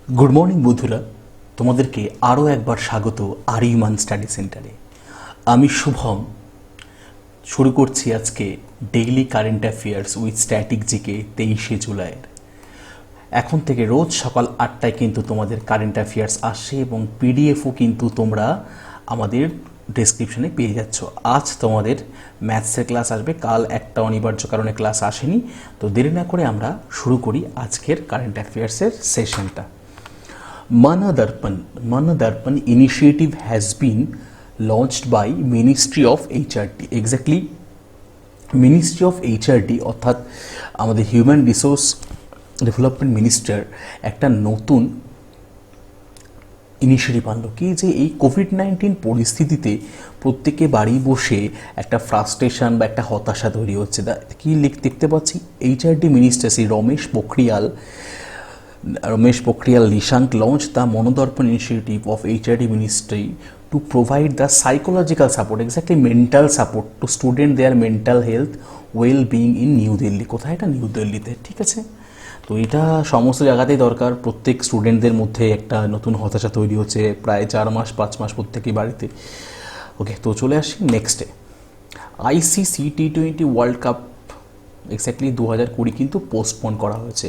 Good morning বন্ধুরা, তোমাদেরকে আরও একবার স্বাগত আরিমান স্টাডি সেন্টারে। আমি শুভম শুরু করছি আজকে daily current affairs with static GK 23শে জুলাইয়ের। এখন থেকে রোজ সকাল 8টায় কিন্তু তোমাদের কারেন্ট অ্যাফেয়ার্স আসে এবং পিডিএফও কিন্তু তোমরা আমাদের ডেসক্রিপশনে পেয়ে যাচ্ছ। আজ তোমাদের ম্যাথসের ক্লাস আসবে, কাল একটা অনিবার্য কারণে ক্লাস আসেনি। তো দেরি না করে আমরা শুরু করি আজকের current অ্যাফেয়ার্সের সেশনটা। Manadarpan initiative has been launched by Ministry of HRD. Exactly, Ministry of HRD অর্থাৎ আমাদের হিউম্যান রিসোর্স ডেভেলপমেন্ট মিনিস্টার একটা নতুন ইনিশিয়েটিভ আনলো কি, যে এই কোভিড-19 পরিস্থিতিতে প্রত্যেকে বাড়ি বসে একটা ফ্রাস্ট্রেশন বা একটা হতাশা তৈরি হচ্ছে। কি দেখতে পাচ্ছি, HRD minister Shri Ramesh Pokhriyal Nishank launched the Manadarpan initiative of HRD Ministry to provide the psychological support, exactly mental support to student their mental health well-being in New Delhi. কোথায় এটা? নিউ দিল্লিতে, ঠিক আছে। তো এটা সমস্ত জায়গাতেই দরকার। প্রত্যেক স্টুডেন্টদের মধ্যে একটা নতুন হতাশা তৈরি হচ্ছে, প্রায় 4-5 মাস প্রত্যেকেই বাড়িতে। ওকে, তো চলে আসি নেক্সটে। ICC T20 world cup exactly 2020 কিন্তু পোস্টপোন করা হয়েছে।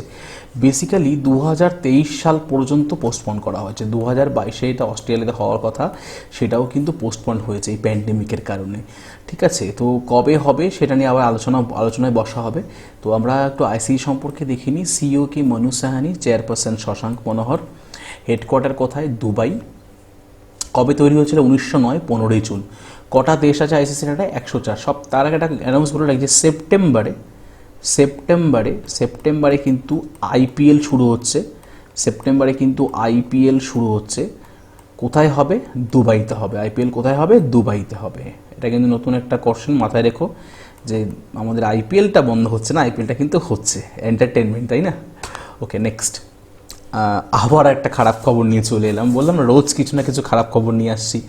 বেসিক্যালি 2023 সাল পর্যন্ত পোস্টপোন করা হয়েছে। 2022-এ এটা অস্ট্রেলিয়াতে হওয়ার কথা, সেটাও কিন্তু পোস্টপোন হয়েছে এই প্যান্ডেমিকের কারণে, ঠিক আছে। তো কবে হবে সেটা নিয়ে আবার আলোচনায় বসা হবে। তো আমরা একটু আইসিসি সম্পর্কে দেখিনি। সিইও কি মনু সাহানি, চেয়ারপারসন শশাঙ্ক মনোহর, হেডকোয়ার্টার কোথায়? দুবাই। কবে তৈরি হয়েছিল? 1909, 15ই জুন। কটা দেশ আছে আইসিসির? এটা 104। সব তার আগে একটা অ্যানাউন্স করে রাখছে, সেপ্টেম্বরে কিন্তু আইপিএল শুরু হচ্ছে। কোথায় হবে? দুবাইতে হবে। আইপিএল কোথায় হবে? দুবাইতে হবে। এটা কিন্তু নতুন একটা কোশ্চেন, মাথায় রেখো যে আমাদের আইপিএলটা বন্ধ হচ্ছে না, আইপিএলটা কিন্তু হচ্ছে, এন্টারটেনমেন্ট, তাই না? ওকে, নেক্সট। আবার একটা খারাপ খবর নিয়ে চলে এলাম। বললাম রোজ কিছু না কিছু খারাপ খবর নিয়ে আসছি।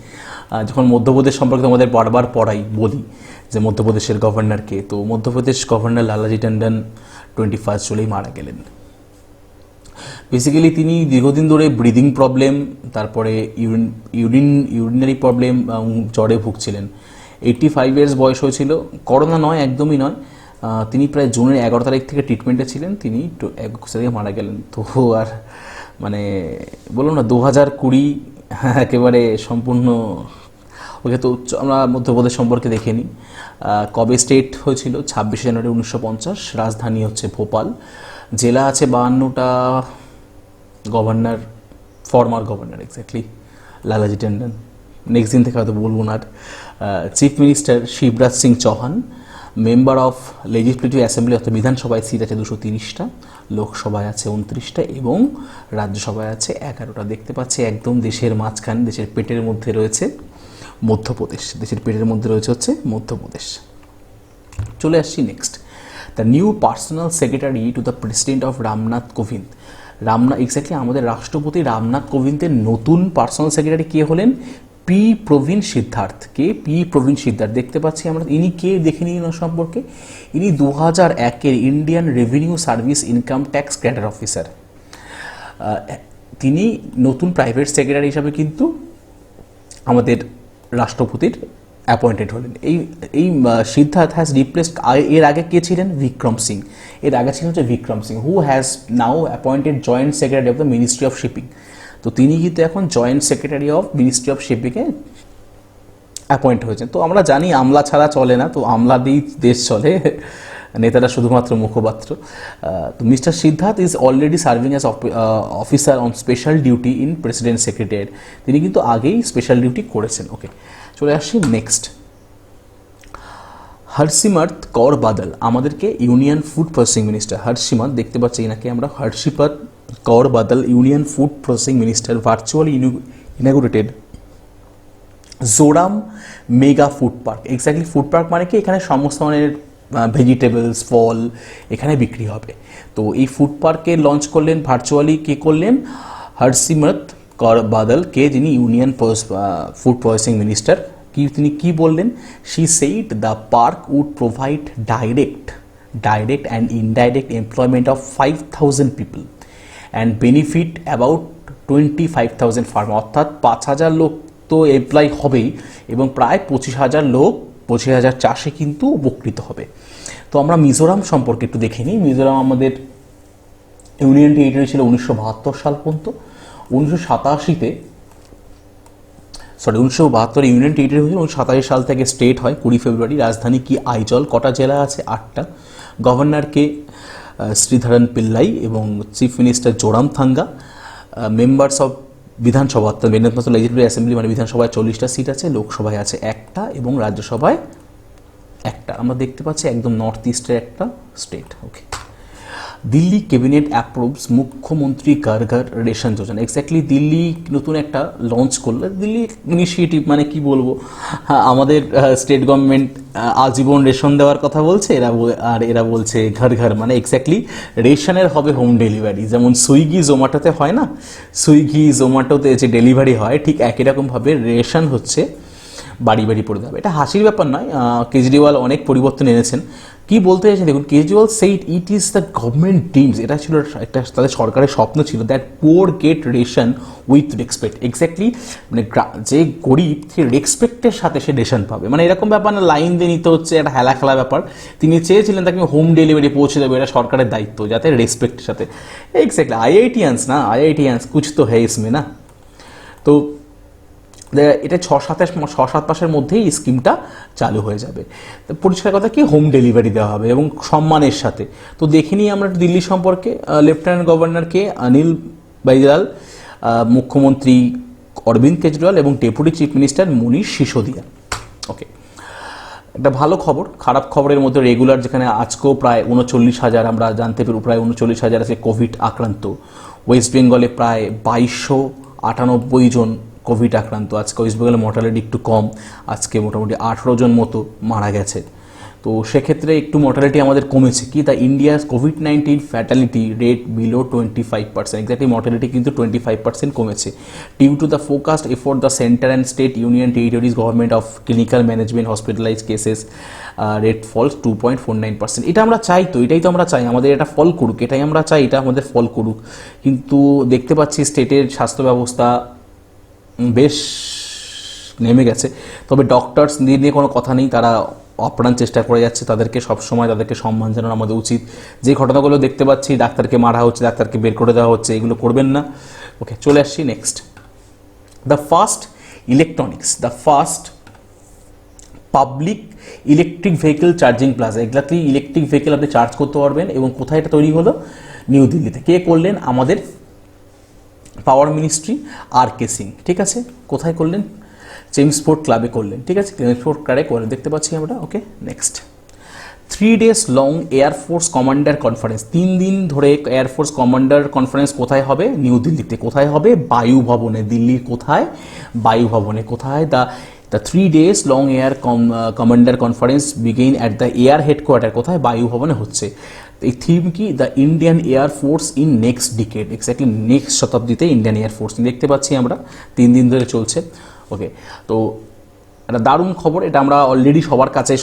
যখন মধ্যপ্রদেশ সম্পর্কে তোমাদের বারবার বলি যে মধ্যপ্রদেশের গভর্নরকে, তো মধ্যপ্রদেশ গভর্নর লালাজি টন্ডন 21 জুলাই মারা গেলেন। বেসিক্যালি তিনি দীর্ঘদিন ধরে ব্রিদিং প্রবলেম, তারপরে ইউরিনারি প্রবলেম, জ্বরে ভুগছিলেন। 85 ইয়ার্স বয়স হয়েছিল। করোনা নয়, একদমই নয়। তিনি প্রায় জুনের 11 তারিখ থেকে ট্রিটমেন্টে ছিলেন, তিনি 21 তারিখে মারা গেলেন। তো আর মানে বললাম না, 2020 একেবারে সম্পূর্ণ। ওকে, তো আমরা মধ্যপ্রদেশ সম্পর্কে দেখে নিই। কবে স্টেট হয়েছিল? 26 জানুয়ারি 1950। রাজধানী হচ্ছে ভোপাল। জেলা আছে 52টা। Governor, former governor exactly Lalji Tandon. Next দিন থেকে হয়তো বলবো না। Chief minister Shivraj Singh Chouhan. Member of legislative assembly অর্থাৎ বিধানসভায় সিট আছে 230টা, লোকসভায় আছে 29টা এবং রাজ্যসভায় আছে 11টা। দেখতে পাচ্ছি একদম দেশের মাঝখানে, দেশের পেটের মধ্যে রয়েছে মধ্যপ্রদেশ। চলে আসছি next. The new personal secretary to the president of Ramnath Kovind. Exactly আমাদের রাষ্ট্রপতি রামনাথ কোবিন্দের নতুন পার্সোনাল সেক্রেটারি কে হলেন? পি প্রবীণ সিদ্ধার্থ। দেখতে পাচ্ছি আমরা। ইনি কে? দেখে নিন সম্পর্কে। ইনি 2001-এর Indian revenue service income tax cadre officer. তিনি নতুন প্রাইভেট সেক্রেটারি হিসাবে কিন্তু আমাদের রাষ্ট্রপতির অ্যাপয়েন্টেড হলেন। এই সিদ্ধার্থ হ্যাজ রিপ্লেসড, এর আগে কে ছিলেন? Vikram Singh. Who has now appointed joint secretary of the ministry of shipping. তো তিনি কিন্তু এখন joint secretary of ministry of শিপিংয়ে অ্যাপয়েন্ট হয়েছেন। তো আমরা জানি আমলা ছাড়া চলে না, তো আমলা দিয়েই দেশ চলে, নেতারা শুধুমাত্র মুখপাত্র। তো mister Siddharth is already serving as officer on special duty in president secretariat. তিনি কিন্তু আগেই স্পেশাল ডিউটি করেছেন। ওকে, চলে আসছি নেক্সট। হরসিমরত কৌর বাদল, আমাদেরকে union food processing minister. Harsimrat, দেখতে পাচ্ছি এনাকে আমরা। Harsimrat Kaur Badal, union food processing minister, virtually inaugurated Zoram mega food park. Exactly food park মানে কি? এখানে সমস্ত ধরনের ভেজিটেবলস, ফল এখানে বিক্রি হবে। তো এই ফুড পার্কে লঞ্চ করলেন ভার্চুয়ালি, কে করলেন? হরসিমরত কৌর বাদল, কে যিনি ইউনিয়ন ফুড প্রসেসিং মিনিস্টার। তিনি কি বললেন? She said the park would provide direct and indirect employment of 5,000 people and benefit about 25,000 farmer, অর্থাৎ 5,000 লোক তো এমপ্লয় হবেই এবং প্রায় 25,000 লোক, 25,000 চাষি কিন্তু উপকৃত হবে। তো আমরা মিজোরাম সম্পর্কে একটু দেখে নিই। মিজোরাম আমাদের ইউনিয়ন টেরিটরি ছিল 1972 সাল পর্যন্ত। 1987 ইউনিয়ন টেরিটরি হয়েছিল, 1987 সাল থেকে স্টেট হয় 20 ফেব্রুয়ারি। রাজধানী কি আইজল। কটা জেলা আছে? 8টা। গভর্নর কে শ্রীধরন পিল্লাই এবং chief minister Zoram Thanga. Members of Vidhan Sabha, অর্থাৎ মেদিনীপুর লেজিসলেটিভ অ্যাসেম্বলি মানে বিধানসভায় 40টা সিট আছে, লোকসভায় আছে 1টা এবং রাজ্যসভায় 1টা। আমরা দেখতে পাচ্ছি একদম নর্থ ইস্টের একটা স্টেট। ওকে, দিল্লি ক্যাবিনেট অ্যাপ্রুভস মুখ্যমন্ত্রী ঘর ঘর রেশন যোজনা। এক্স্যাক্টলি দিল্লি নতুন একটা লঞ্চ করলো, দিল্লি ইনিশিয়েটিভ মানে কি বলবো, আমাদের স্টেট গভর্নমেন্ট আজীবন রেশন দেওয়ার কথা বলছে, এরা বলছে ঘর ঘর, মানে এক্স্যাক্টলি রেশনের হবে হোম ডেলিভারি। যেমন সুইগি জোম্যাটোতে হয় না, সুইগি জোম্যাটোতে যে ডেলিভারি হয়, ঠিক একই রকমভাবে রেশন হচ্ছে বাড়ি বাড়ি পড়ে যাবে। এটা হাসির ব্যাপার নয়, কেজরিওয়াল অনেক পরিবর্তন এনেছেন। কি বলতে চাইছে দেখুন, Kejriwal said it is the government dreams, এটা ছিল একটা তাদের সরকারের স্বপ্ন ছিল, that poor get ration with respect. Exactly মানে যে গরিব সে রেসপেক্টের সাথে সে রেশন পাবে, মানে এরকম ব্যাপার না লাইন দিয়ে নিতে হচ্ছে, একটা হেলা খেলা ব্যাপার। তিনি চেয়েছিলেন তাকে হোম ডেলিভারি পৌঁছে দেবে, এটা সরকারের দায়িত্ব, যাতে রেসপেক্টের সাথে। এক্স্যাক্টলি আইআইটিয়ান্স কুছ তো হ্যায় ইসমে না। তো এটা 6-7 মাসের মধ্যেই এই স্কিমটা চালু হয়ে যাবে। তো পরিষ্কার কথা কি, হোম ডেলিভারি দেওয়া হবে এবং সম্মানের সাথে। তো দেখে নিই আমরা দিল্লি সম্পর্কে। লেফটেন্যান্ট গভর্নরকে অনিল বাইজাল, মুখ্যমন্ত্রী অরবিন্দ কেজরিওয়াল এবং ডেপুটি চিফ মিনিস্টার মনীষ সিসোদিয়া। ওকে, একটা ভালো খবর। খারাপ খবরের মধ্যে রেগুলার, যেখানে আজকেও প্রায় 39,000 আমরা জানতে পারি, প্রায় 39,000 আছে কোভিড আক্রান্ত। ওয়েস্ট বেঙ্গলে প্রায় 2298 জন কোভিড আক্রান্ত। আজকে ওয়েস্ট বেঙ্গলের মর্টালিটি একটু কম, আজকে মোটামুটি 18 জন মতো মারা গেছে। তো সেক্ষেত্রে একটু মর্টালিটি আমাদের কমেছে। কি, দ্য ইন্ডিয়াস কোভিড-19 fatality rate below 25%। Exactly mortality কিন্তু 25% কমেছে। Due to the focused effort the centre and state union territories government of clinical management hospitalise cases rate falls 2.49%। এটা আমরা চাই, তো এটাই তো আমরা চাই, আমাদের এটা ফল করুক, এটাই আমরা চাই, এটা আমাদের ফল করুক। কিন্তু দেখতে পাচ্ছি স্টেটের স্বাস্থ্য ব্যবস্থা বেশ নেমে গেছে। তবে ডক্টরস নিয়ে কোনো কথা নেই, তারা আপ্রাণ চেষ্টা করে যাচ্ছে, তাদেরকে সবসময় তাদেরকে সম্মান জানানো আমাদের উচিত। যে ঘটনাগুলো দেখতে পাচ্ছি, ডাক্তারকে মারা হচ্ছে, ডাক্তারকে বের করে দেওয়া হচ্ছে, এগুলো করবেন না। ওকে, চলে আসছি next. The first public electric vehicle charging plaza. এগুলাতেই ইলেকট্রিক ভেহিকেল আপনি চার্জ করতে পারবেন। এবং কোথায় এটা তৈরি হলো? নিউ দিল্লিতে। কে করলেন? আমাদের পাওয়ার মিনিস্ট্রি আর.কে. সিং। ঠিক আছে, কোথায় করলেন? চেমসফোর্ড ক্লাবে করলেন। ঠিক আছে, চেমসফোর্ড ক্লাবে করলেন, দেখতে পাচ্ছি আমরা। Okay, next. 3 days long air force commander conference. 3 দিন ধরে এয়ারফোর্স কমান্ডার কনফারেন্স কোথায় হবে? নিউ দিল্লিতে। কোথায় হবে? বায়ু ভবনে। দিল্লির কোথায়? বায়ু ভবনে। কোথায়? The 3 days long air commander conference begin at the air headquarter. কোথায়? বায়ু ভবনে হচ্ছে। এই থিম কি? The Indian air force in next decade. Exactly next শতাব্দীতে ইন্ডিয়ান এয়ারফোর্স দেখতে পাচ্ছি আমরা। 3 দিন ধরে চলছে। ওকে, তো একটা দারুণ খবর, এটা আমরা অলরেডি সবার কাছে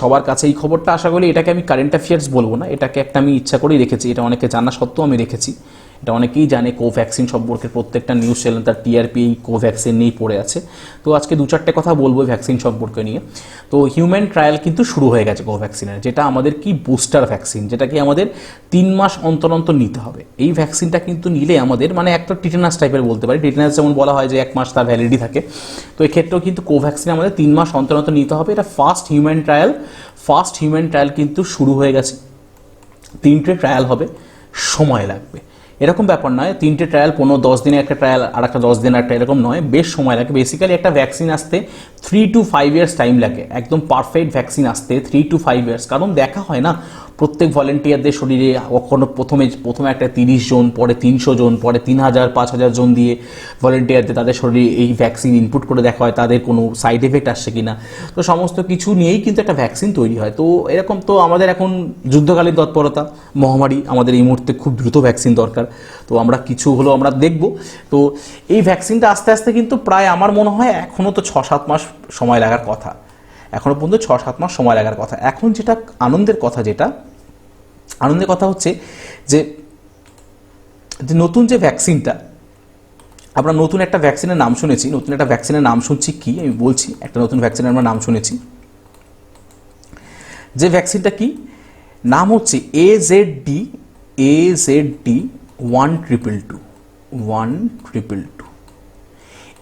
এই খবরটা। আশা করি এটাকে আমি কারেন্ট অ্যাফেয়ার্স বলবো না, এটাকে একটা আমি ইচ্ছা করেই রেখেছি। এটা অনেকে জানা সত্ত্বেও আমি রেখেছি। এটা অনেকেই জানে, কোভ্যাক্সিন সম্পর্কে প্রত্যেকটা নিউজ চ্যানেল তার টিআরপি কোভ্যাক্সিন নিয়েই পড়ে আছে। তো আজকে 2-4টে কথা বলবো ভ্যাকসিন সম্পর্কে নিয়ে। তো হিউম্যান ট্রায়াল কিন্তু শুরু হয়ে গেছে কোভ্যাক্সিনের, যেটা আমাদের কি বুস্টার ভ্যাকসিন, যেটাকে আমাদের 3 মাস অন্তর অন্তর নিতে হবে। এই ভ্যাকসিনটা কিন্তু নিলে আমাদের মানে একটা টিটেনাস টাইপের বলতে পারি। টিটেনাস যেমন বলা হয় যে 1 মাস তার ভ্যালিডিটি থাকে, তো এক্ষেত্রেও কিন্তু কোভ্যাক্সিন আমাদের 3 মাস অন্তর অন্তর নিতে হবে। এটা ফার্স্ট হিউম্যান ট্রায়াল কিন্তু শুরু হয়ে গেছে। 3টে ট্রায়াল হবে, সময় লাগবে। এরকম ব্যাপার নয় 3টে ট্রায়াল 15-10 দিনে একটা ট্রায়াল, আর একটা 10 দিনের একটা, এরকম নয়, বেশ সময় লাগে। বেসিক্যালি একটা ভ্যাকসিন আসতে 3 to 5 years টাইম লাগে, একদম পারফেক্ট ভ্যাকসিন আসতে 3 to 5 years। কারণ দেখা হয় না প্রত্যেক ভলেন্টিয়ারদের শরীরে, কখনো প্রথমে একটা 30 জন, পরে 300 জন, পরে 3000-5000 জন দিয়ে ভলেন্টিয়ারদের তাদের শরীরে এই ভ্যাকসিন ইনপুট করে দেখা হয় তাদের কোনো সাইড এফেক্ট আসছে কিনা। তো সমস্ত কিছু নিয়েই কিন্তু একটা ভ্যাকসিন তৈরি হয়। তো এরকম তো আমাদের এখন যুদ্ধকালীন তৎপরতা, মহামারী, আমাদের এই মুহূর্তে খুব দ্রুত ভ্যাকসিন দরকার। তো আমরা কিছু হলো আমরা দেখব। তো এই ভ্যাকসিনটা আস্তে আস্তে কিন্তু প্রায় আমার মনে হয় এখনও তো 6-7 মাস সময় লাগার কথা, এখনও পর্যন্ত 6-7 মাস সময় লাগার কথা। এখন যেটা আনন্দের কথা হচ্ছে যে নতুন যে ভ্যাকসিনটা আমরা নতুন একটা ভ্যাকসিনের নাম শুনেছি, নতুন একটা ভ্যাকসিনের নাম শুনছি কি আমি বলছি, একটা নতুন ভ্যাকসিনের আমরা নাম শুনেছি, যে ভ্যাকসিনটা কি নাম হচ্ছে AZD 122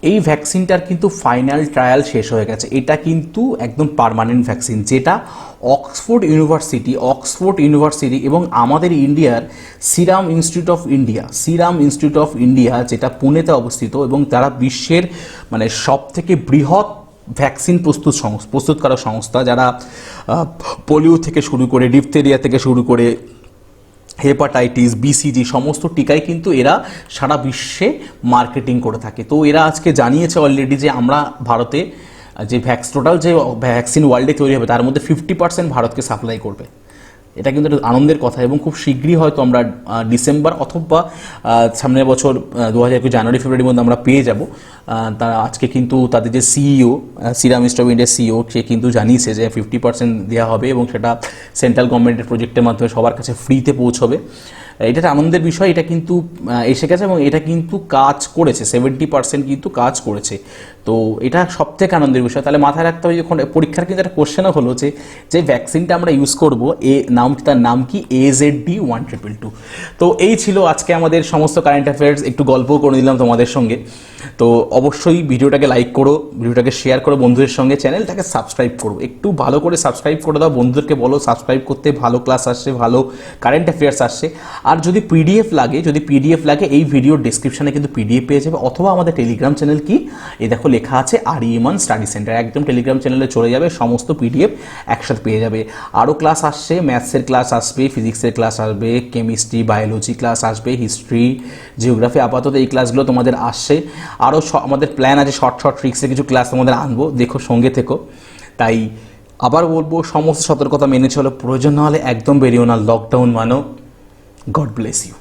এই ভ্যাকসিনটার কিন্তু ফাইনাল ট্রায়াল শেষ হয়ে গেছে। এটা কিন্তু একদম পার্মানেন্ট ভ্যাকসিন, যেটা অক্সফোর্ড ইউনিভার্সিটি এবং আমাদের ইন্ডিয়ার সিরাম ইনস্টিটিউট অফ ইন্ডিয়া যেটা পুনেতে অবস্থিত, এবং তারা বিশ্বের মানে সব থেকে বৃহৎ ভ্যাকসিন প্রস্তুতকারক সংস্থা, যারা পোলিও থেকে শুরু করে ডিপথেরিয়া থেকে শুরু করে হেপাটাইটিস, BCG সমস্ত টিকাই কিন্তু এরা সারা বিশ্বে মার্কেটিং করে থাকে। তো এরা আজকে জানিয়েছে অলরেডি যে আমরা ভারতে যে টোটাল যে ভ্যাকসিন ওয়ার্ল্ডে তৈরি হবে তার মধ্যে 50% ভারতকে সাপ্লাই করবে। এটা কিন্তু একটা আনন্দের কথা, এবং খুব শীঘ্রই হয়তো আমরা ডিসেম্বর অথবা সামনের বছর 2021 জানুয়ারি ফেব্রুয়ারির মধ্যে আমরা পেয়ে যাব। তারা আজকে কিন্তু তাদের যে সিইও, সিরাম ইনস্টিটিউট অফ ইন্ডিয়ার সিইও, সে কিন্তু জানিয়েছে যে 50% দেওয়া হবে এবং সেটা সেন্ট্রাল গভর্নমেন্টের প্রজেক্টের মাধ্যমে সবার কাছে ফ্রিতে পৌঁছবে। এটা একটা আনন্দের বিষয়, এটা কিন্তু এসে গেছে এবং এটা কিন্তু কাজ করেছে, 70% কিন্তু কাজ করেছে। তো এটা সব থেকে আনন্দের বিষয়। তাহলে মাথায় রাখতে হবে, যখন পরীক্ষার কিন্তু একটা কোশ্চেনও হলো যে ভ্যাকসিনটা আমরা ইউজ করবো তার নাম কি AZD 122। তো এই ছিল আজকে আমাদের সমস্ত কারেন্ট অ্যাফেয়ার্স, একটু গল্পও করে দিলাম তোমাদের সঙ্গে। তো অবশ্যই ভিডিওটাকে লাইক করো, ভিডিওটাকে শেয়ার করো বন্ধুদের সঙ্গে, চ্যানেলটাকে সাবস্ক্রাইব করো, একটু ভালো করে সাবস্ক্রাইব করে দাও, বন্ধুদেরকে বলো সাবস্ক্রাইব করতে, ভালো ক্লাস আসছে, ভালো কারেন্ট অ্যাফেয়ার্স আসছে। আর যদি পিডিএফ লাগে এই ভিডিওর ডেসক্রিপশনে কিন্তু পিডিএফ পেয়ে যাবে, অথবা আমাদের টেলিগ্রাম চ্যানেল কি এই দেখো লেখা আছে RE1 স্টাডি সেন্টার, একদম টেলিগ্রাম চ্যানেলে চলে যাবে, সমস্ত পিডিএফ একসাথে পেয়ে যাবে। আরও ক্লাস আসছে, ম্যাথসের ক্লাস আসবে, ফিজিক্সের ক্লাস আসবে, কেমিস্ট্রি বায়োলজি ক্লাস আসবে, হিস্ট্রি জিওগ্রাফি, আপাতত এই ক্লাসগুলো তোমাদের আসছে। আরও আমাদের প্ল্যান আছে শর্ট ট্রিক্সের কিছু ক্লাস তোমাদের আনবো, দেখো সঙ্গে থেকো। তাই আবার বলবো, সমস্ত সতর্কতা মেনে চলো, প্রয়োজন না হলে একদম বেরিও না, লকডাউন মানো। God bless you.